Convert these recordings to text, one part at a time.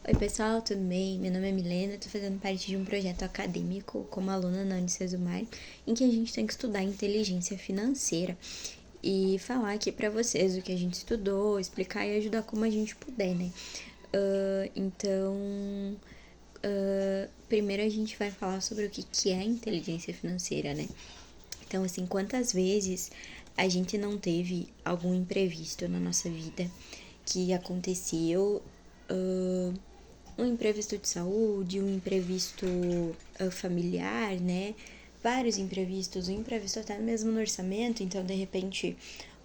Oi pessoal, tudo bem? Meu nome é Milena, estou fazendo parte de um projeto acadêmico como aluna na Unicesumar, em que a gente tem que estudar inteligência financeira e falar aqui para vocês o que a gente estudou, explicar e ajudar como a gente puder, né? Primeiro a gente vai falar sobre o que é inteligência financeira, né? Então, assim, quantas vezes a gente não teve algum imprevisto na nossa vida que aconteceu, um imprevisto de saúde, um imprevisto familiar, né? Vários imprevistos, um imprevisto até mesmo no orçamento, então de repente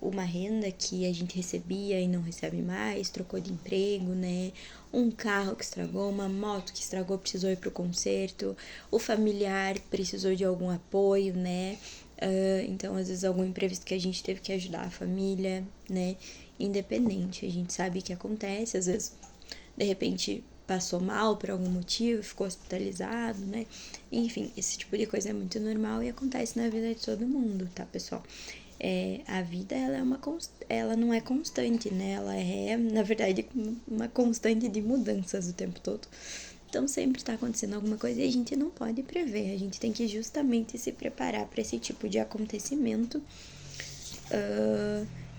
uma renda que a gente recebia e não recebe mais, trocou de emprego, né? Um carro que estragou, uma moto que estragou, precisou ir pro conserto, o familiar precisou de algum apoio, né? Então, às vezes, algum imprevisto que a gente teve que ajudar a família, né? Independente, a gente sabe que acontece, às vezes, de repente, passou mal por algum motivo, ficou hospitalizado, né? Enfim, esse tipo de coisa é muito normal e acontece na vida de todo mundo, tá, pessoal? A vida, ela não é constante, né? Ela é, na verdade, uma constante de mudanças o tempo todo. Então, sempre está acontecendo alguma coisa e a gente não pode prever. A gente tem que justamente se preparar para esse tipo de acontecimento.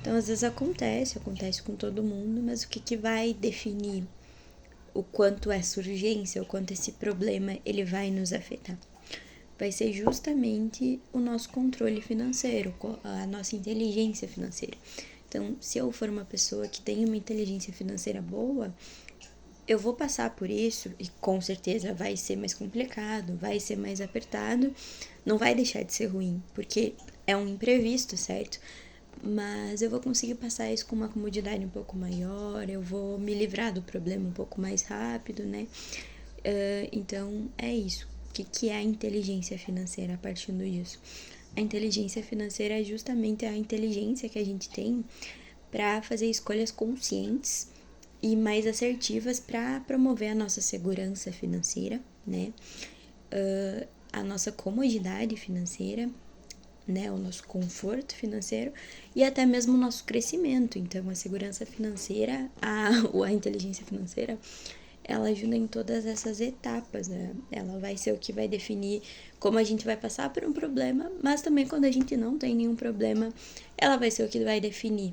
Então, às vezes acontece com todo mundo, mas o que vai definir o quanto essa urgência, o quanto esse problema ele vai nos afetar? Vai ser justamente o nosso controle financeiro, a nossa inteligência financeira. Então, se eu for uma pessoa que tem uma inteligência financeira boa, eu vou passar por isso e com certeza vai ser mais complicado, vai ser mais apertado, não vai deixar de ser ruim, porque é um imprevisto, certo? Mas eu vou conseguir passar isso com uma comodidade um pouco maior, eu vou me livrar do problema um pouco mais rápido, né? Então, é isso. O que é a inteligência financeira a partir disso? A inteligência financeira é justamente a inteligência que a gente tem para fazer escolhas conscientes e mais assertivas para promover a nossa segurança financeira, né? A nossa comodidade financeira, né, o nosso conforto financeiro e até mesmo o nosso crescimento. Então, a segurança financeira, a inteligência financeira, ela ajuda em todas essas etapas, né? Ela vai ser o que vai definir como a gente vai passar por um problema, mas também quando a gente não tem nenhum problema, ela vai ser o que vai definir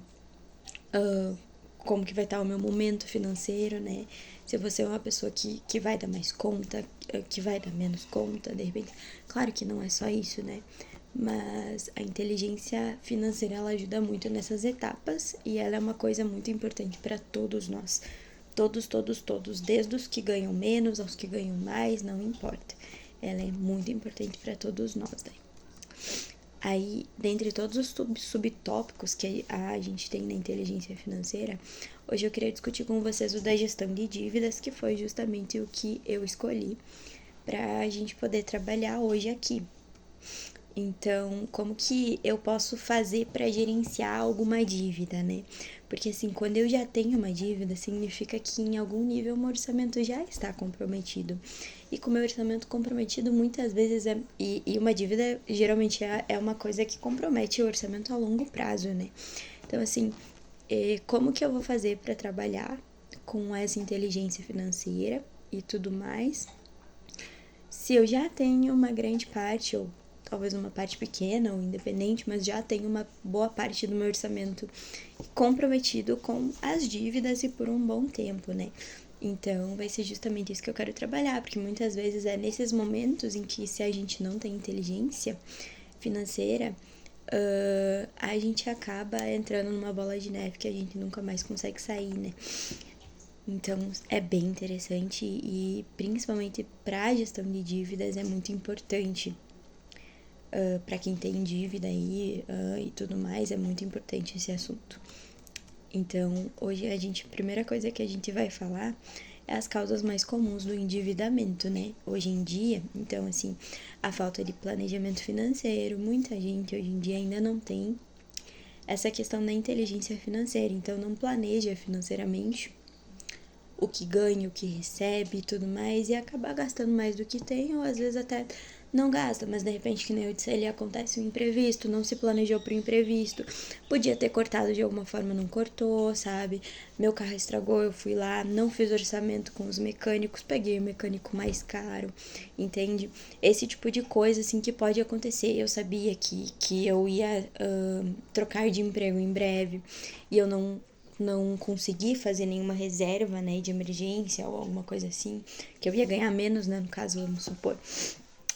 como que vai estar o meu momento financeiro, né? Se você é uma pessoa que vai dar mais conta, que vai dar menos conta, de repente. Claro que não é só isso, né? Mas a inteligência financeira, ela ajuda muito nessas etapas e ela é uma coisa muito importante para todos nós. Todos, todos, todos. Desde os que ganham menos aos que ganham mais, não importa. Ela é muito importante para todos nós, né? Aí, dentre todos os subtópicos que a gente tem na inteligência financeira, hoje eu queria discutir com vocês o da gestão de dívidas, que foi justamente o que eu escolhi para a gente poder trabalhar hoje aqui. Então, como que eu posso fazer para gerenciar alguma dívida, né? Porque assim, quando eu já tenho uma dívida, significa que em algum nível o meu orçamento já está comprometido. E com o meu orçamento comprometido, muitas vezes e uma dívida geralmente é uma coisa que compromete o orçamento a longo prazo, né? Então, assim, como que eu vou fazer para trabalhar com essa inteligência financeira e tudo mais? Se eu já tenho uma grande parte, ou talvez uma parte pequena ou independente, mas já tenho uma boa parte do meu orçamento comprometido com as dívidas e por um bom tempo, né? Então, vai ser justamente isso que eu quero trabalhar, porque muitas vezes é nesses momentos em que, se a gente não tem inteligência financeira, a gente acaba entrando numa bola de neve que a gente nunca mais consegue sair, né? Então, é bem interessante e, principalmente para a gestão de dívidas, é muito importante. Para quem tem dívida aí e tudo mais, é muito importante esse assunto. Então, hoje a primeira coisa que a gente vai falar é as causas mais comuns do endividamento, né? Hoje em dia, então, assim, a falta de planejamento financeiro, muita gente hoje em dia ainda não tem essa questão da inteligência financeira, então não planeja financeiramente o que ganha, o que recebe e tudo mais, e acaba gastando mais do que tem, ou às vezes até não gasta, mas de repente, que nem eu disse, ali acontece um imprevisto, não se planejou pro imprevisto, podia ter cortado de alguma forma, não cortou, sabe? Meu carro estragou, eu fui lá, não fiz orçamento com os mecânicos, peguei o mecânico mais caro, entende? Esse tipo de coisa, assim, que pode acontecer. Eu sabia que eu ia trocar de emprego em breve e eu não consegui fazer nenhuma reserva, né, de emergência ou alguma coisa assim, que eu ia ganhar menos, né, no caso, vamos supor.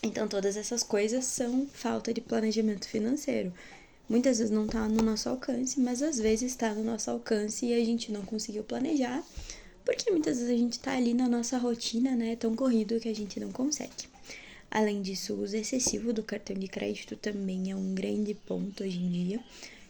Então, todas essas coisas são falta de planejamento financeiro. Muitas vezes não está no nosso alcance, mas às vezes está no nosso alcance e a gente não conseguiu planejar, porque muitas vezes a gente está ali na nossa rotina, né, tão corrido que a gente não consegue. Além disso, o uso excessivo do cartão de crédito também é um grande ponto hoje em dia.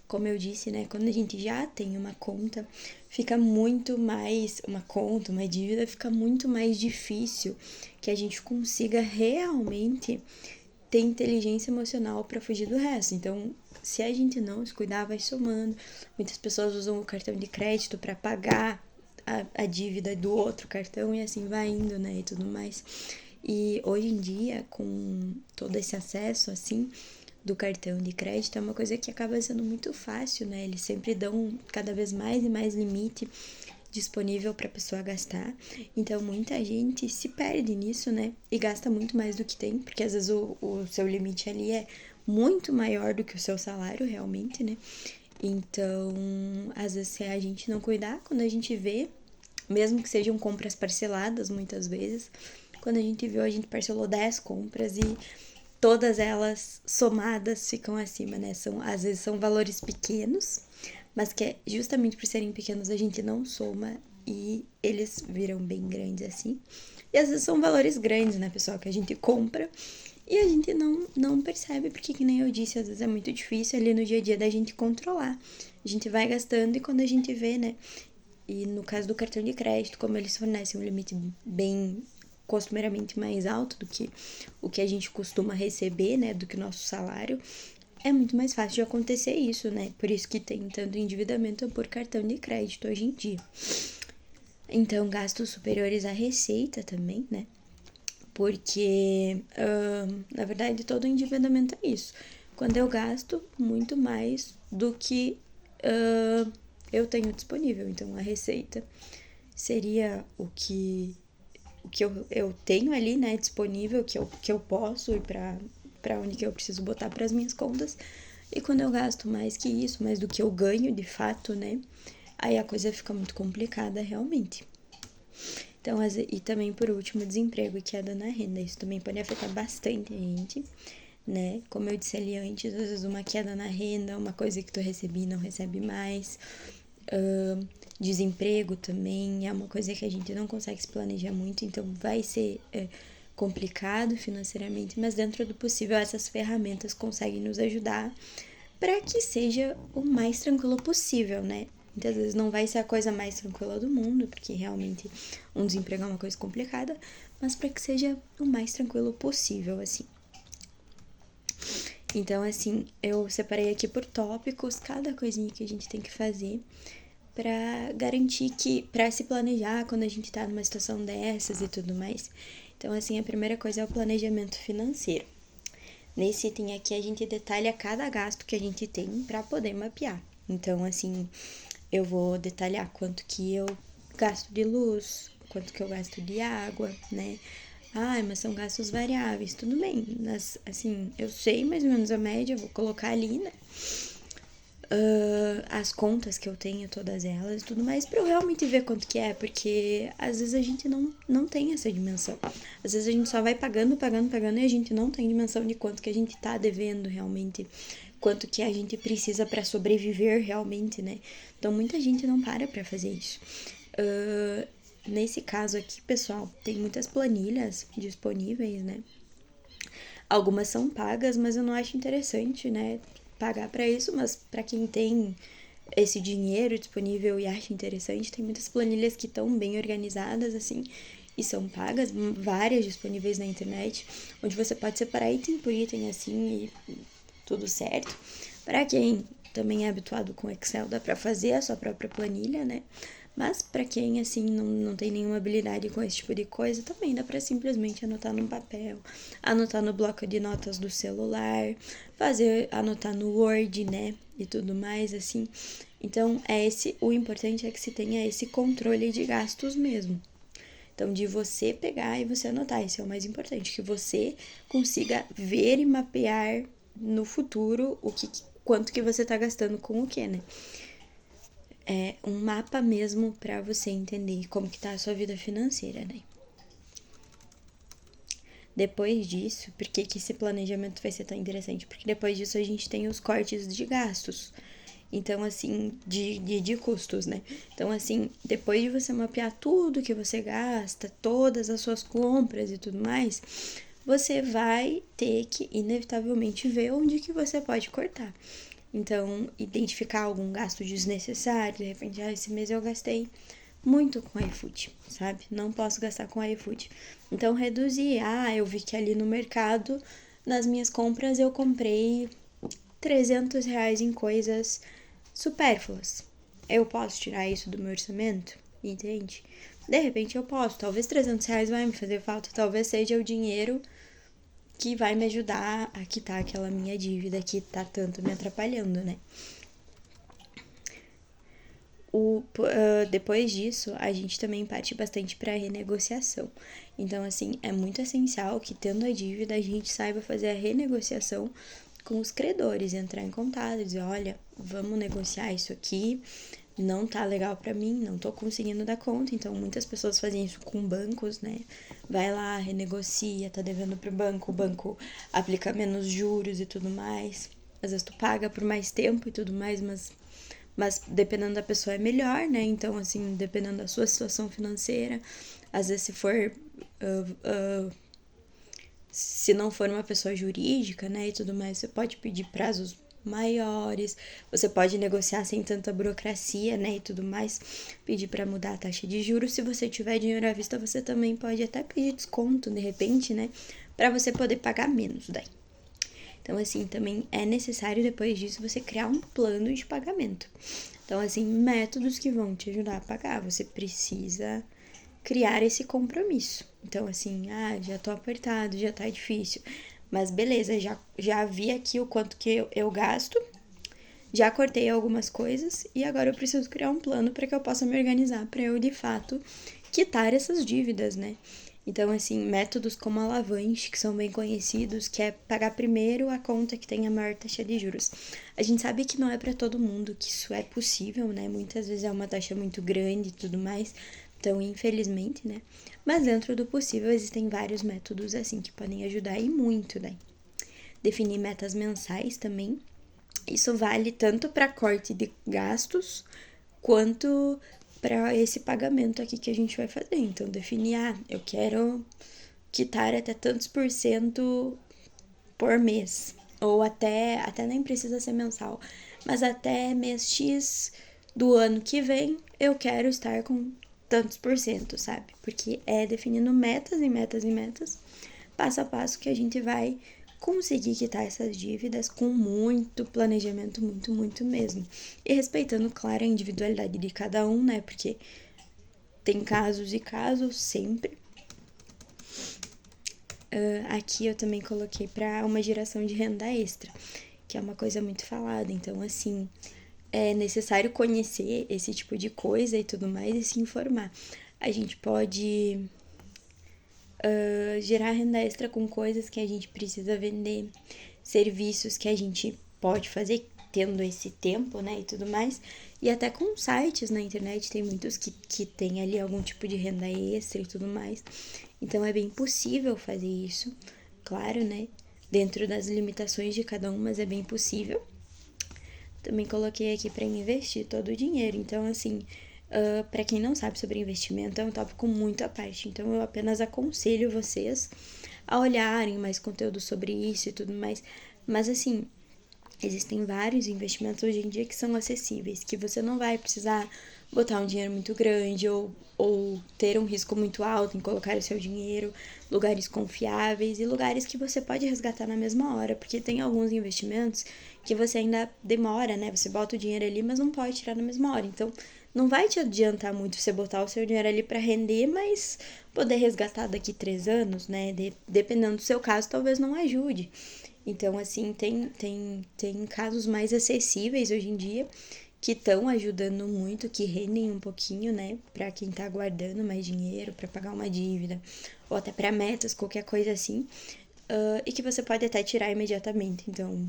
Como eu disse, né, quando a gente já tem uma conta, fica muito mais, uma dívida, fica muito mais difícil que a gente consiga realmente ter inteligência emocional para fugir do resto. Então, se a gente não se cuidar, vai somando. Muitas pessoas usam o cartão de crédito para pagar a dívida do outro cartão e assim vai indo, né, e tudo mais. E hoje em dia, com todo esse acesso, assim, do cartão de crédito, é uma coisa que acaba sendo muito fácil, né? Eles sempre dão cada vez mais e mais limite disponível para a pessoa gastar. Então, muita gente se perde nisso, né? E gasta muito mais do que tem, porque às vezes o seu limite ali é muito maior do que o seu salário, realmente, né? Então, às vezes, se a gente não cuidar, quando a gente vê, mesmo que sejam compras parceladas, muitas vezes, quando a gente viu, a gente parcelou 10 compras e todas elas somadas ficam acima, né? Às vezes são valores pequenos, mas que justamente por serem pequenos a gente não soma e eles viram bem grandes assim. E às vezes são valores grandes, né, pessoal, que a gente compra e a gente não percebe, porque que nem eu disse, às vezes é muito difícil ali no dia a dia da gente controlar. A gente vai gastando e quando a gente vê, né? E no caso do cartão de crédito, como eles fornecem um limite bem costumeiramente mais alto do que o que a gente costuma receber, né, do que o nosso salário, é muito mais fácil de acontecer isso, né? Por isso que tem tanto endividamento por cartão de crédito hoje em dia. Então, gastos superiores à receita também, né? Porque, na verdade, todo endividamento é isso. Quando eu gasto muito mais do que eu tenho disponível. Então, a receita seria o que eu tenho ali, né, disponível, que eu posso ir para onde que eu preciso botar para as minhas contas. E quando eu gasto mais que isso, mais do que eu ganho de fato, né, aí a coisa fica muito complicada realmente. Então, e também por último, desemprego e queda na renda. Isso também pode afetar bastante a gente, né? Como eu disse ali antes, às vezes uma queda na renda, uma coisa que tu recebe e não recebe mais. Desemprego também é uma coisa que a gente não consegue se planejar muito, então vai ser complicado financeiramente, mas dentro do possível essas ferramentas conseguem nos ajudar para que seja o mais tranquilo possível, né? Muitas vezes não vai ser a coisa mais tranquila do mundo, porque realmente um desemprego é uma coisa complicada, mas para que seja o mais tranquilo possível, assim. Então, assim, eu separei aqui por tópicos cada coisinha que a gente tem que fazer para garantir que, para se planejar quando a gente tá numa situação dessas e tudo mais. Então, assim, a primeira coisa é o planejamento financeiro. Nesse item aqui, a gente detalha cada gasto que a gente tem para poder mapear. Então, assim, eu vou detalhar quanto que eu gasto de luz, quanto que eu gasto de água, né? Ah, mas são gastos variáveis, tudo bem. Mas, assim, eu sei mais ou menos a média, vou colocar ali, né? As contas que eu tenho, todas elas e tudo mais, pra eu realmente ver quanto que é, porque às vezes a gente não tem essa dimensão. Às vezes a gente só vai pagando e a gente não tem dimensão de quanto que a gente tá devendo realmente, quanto que a gente precisa para sobreviver realmente, né? Então muita gente não para pra fazer isso. Nesse caso aqui, pessoal, tem muitas planilhas disponíveis, né? Algumas são pagas, mas eu não acho interessante, né, pagar para isso, mas para quem tem esse dinheiro disponível e acha interessante, tem muitas planilhas que estão bem organizadas, assim, e são pagas, várias disponíveis na internet, onde você pode separar item por item, assim, e tudo certo. Para quem também é habituado com Excel, dá para fazer a sua própria planilha, né? Mas para quem, assim, não tem nenhuma habilidade com esse tipo de coisa, também dá para simplesmente anotar num papel, anotar no bloco de notas do celular, anotar no Word, né, e tudo mais, assim. Então, o importante é que se tenha esse controle de gastos mesmo. Então, de você pegar e você anotar, isso é o mais importante, que você consiga ver e mapear no futuro quanto que você tá gastando com o que, né? É um mapa mesmo para você entender como que tá a sua vida financeira, né? Depois disso, por que esse planejamento vai ser tão interessante? Porque depois disso a gente tem os cortes de gastos. Então, assim, de custos, né? Então, assim, depois de você mapear tudo que você gasta, todas as suas compras e tudo mais, você vai ter que, inevitavelmente, ver onde que você pode cortar. Então, identificar algum gasto desnecessário, de repente, esse mês eu gastei muito com iFood, sabe? Não posso gastar com iFood. Então, reduzir. Eu vi que ali no mercado, nas minhas compras, eu comprei R$ 300 em coisas supérfluas. Eu posso tirar isso do meu orçamento? Entende? De repente eu posso. Talvez R$ 300 vai me fazer falta. Talvez seja o dinheiro que vai me ajudar a quitar aquela minha dívida que tá tanto me atrapalhando, né? Depois disso, a gente também parte bastante para renegociação. Então, assim, é muito essencial que, tendo a dívida, a gente saiba fazer a renegociação com os credores, entrar em contato, dizer, olha, vamos negociar isso aqui, não tá legal para mim, não tô conseguindo dar conta. Então, muitas pessoas fazem isso com bancos, né? Vai lá, renegocia, tá devendo pro banco, o banco aplica menos juros e tudo mais. Às vezes tu paga por mais tempo e tudo mais, mas dependendo da pessoa é melhor, né? Então, assim, dependendo da sua situação financeira, às vezes se não for uma pessoa jurídica, né, e tudo mais, você pode pedir prazos maiores, você pode negociar sem tanta burocracia, né, e tudo mais, pedir para mudar a taxa de juros. Se você tiver dinheiro à vista, você também pode até pedir desconto, de repente, né, para você poder pagar menos daí. Então, assim, também é necessário depois disso você criar um plano de pagamento. Então, assim, métodos que vão te ajudar a pagar. Você precisa criar esse compromisso. Então, assim, já tô apertado, já tá difícil. Mas beleza, já vi aqui o quanto que eu gasto, já cortei algumas coisas e agora eu preciso criar um plano para que eu possa me organizar para eu, de fato, quitar essas dívidas, né? Então, assim, métodos como a alavanche, que são bem conhecidos, que é pagar primeiro a conta que tem a maior taxa de juros. A gente sabe que não é para todo mundo que isso é possível, né? Muitas vezes é uma taxa muito grande e tudo mais, então, infelizmente, né? Mas dentro do possível, existem vários métodos, assim, que podem ajudar e muito, né? Definir metas mensais também. Isso vale tanto para corte de gastos, quanto para esse pagamento aqui que a gente vai fazer. Então, definir, eu quero quitar até tantos por cento por mês. Ou até nem precisa ser mensal, mas até mês X do ano que vem eu quero estar com tantos por cento, sabe? Porque é definindo metas e metas e metas, passo a passo, que a gente vai conseguir quitar essas dívidas com muito planejamento, muito, muito mesmo. E respeitando, claro, a individualidade de cada um, né? Porque tem casos e casos sempre. Aqui eu também coloquei para uma geração de renda extra, que é uma coisa muito falada. Então, assim, é necessário conhecer esse tipo de coisa e tudo mais e se informar. A gente pode gerar renda extra com coisas que a gente precisa vender, serviços que a gente pode fazer tendo esse tempo, né, e tudo mais. E até com sites na internet, tem muitos que tem ali algum tipo de renda extra e tudo mais. Então é bem possível fazer isso, claro, né, dentro das limitações de cada um, mas é bem possível. Também coloquei aqui para investir todo o dinheiro. Então, assim, para quem não sabe sobre investimento, é um tópico muito à parte. Então, eu apenas aconselho vocês a olharem mais conteúdo sobre isso e tudo mais. Mas, assim, existem vários investimentos hoje em dia que são acessíveis, que você não vai precisar botar um dinheiro muito grande ou ter um risco muito alto em colocar o seu dinheiro, lugares confiáveis e lugares que você pode resgatar na mesma hora, porque tem alguns investimentos que você ainda demora, né? Você bota o dinheiro ali, mas não pode tirar na mesma hora. Então, não vai te adiantar muito você botar o seu dinheiro ali para render, mas poder resgatar daqui 3 anos, né? Dependendo do seu caso, talvez não ajude. Então, assim, tem casos mais acessíveis hoje em dia que estão ajudando muito, que rendem um pouquinho, né, para quem tá guardando mais dinheiro, para pagar uma dívida, ou até para metas, qualquer coisa assim, e que você pode até tirar imediatamente. Então,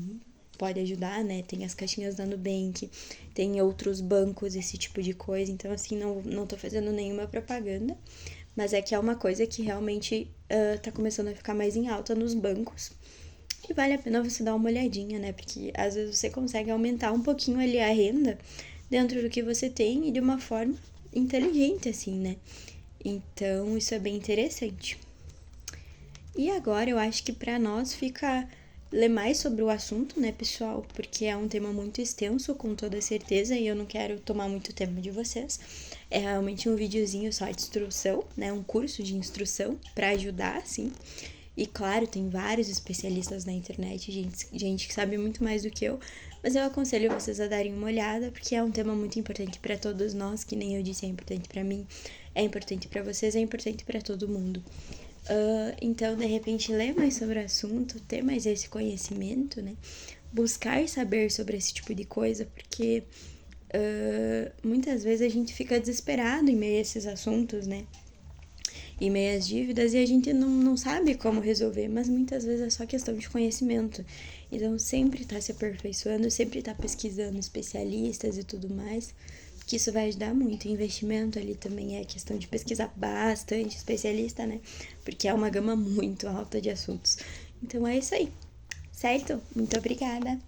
pode ajudar, né? Tem as caixinhas da Nubank, tem outros bancos, esse tipo de coisa. Então, assim, não tô fazendo nenhuma propaganda, mas é que é uma coisa que realmente tá começando a ficar mais em alta nos bancos. E vale a pena você dar uma olhadinha, né? Porque às vezes você consegue aumentar um pouquinho ali a renda dentro do que você tem e de uma forma inteligente, assim, né? Então, isso é bem interessante. E agora eu acho que para nós fica ler mais sobre o assunto, né, pessoal? Porque é um tema muito extenso, com toda certeza, e eu não quero tomar muito tempo de vocês. É realmente um videozinho só de instrução, né? Um curso de instrução para ajudar, assim. E claro, tem vários especialistas na internet, gente que sabe muito mais do que eu, mas eu aconselho vocês a darem uma olhada, porque é um tema muito importante para todos nós, que nem eu disse, é importante para mim, é importante para vocês, é importante para todo mundo. Então, de repente, ler mais sobre o assunto, ter mais esse conhecimento, né? Buscar saber sobre esse tipo de coisa, porque muitas vezes a gente fica desesperado em meio a esses assuntos, né? Em meio às dívidas e a gente não sabe como resolver, mas muitas vezes é só questão de conhecimento. Então, sempre tá se aperfeiçoando, sempre tá pesquisando especialistas e tudo mais, que isso vai ajudar muito. O investimento ali também é questão de pesquisar bastante especialista, né? Porque é uma gama muito alta de assuntos. Então, é isso aí, certo? Muito obrigada!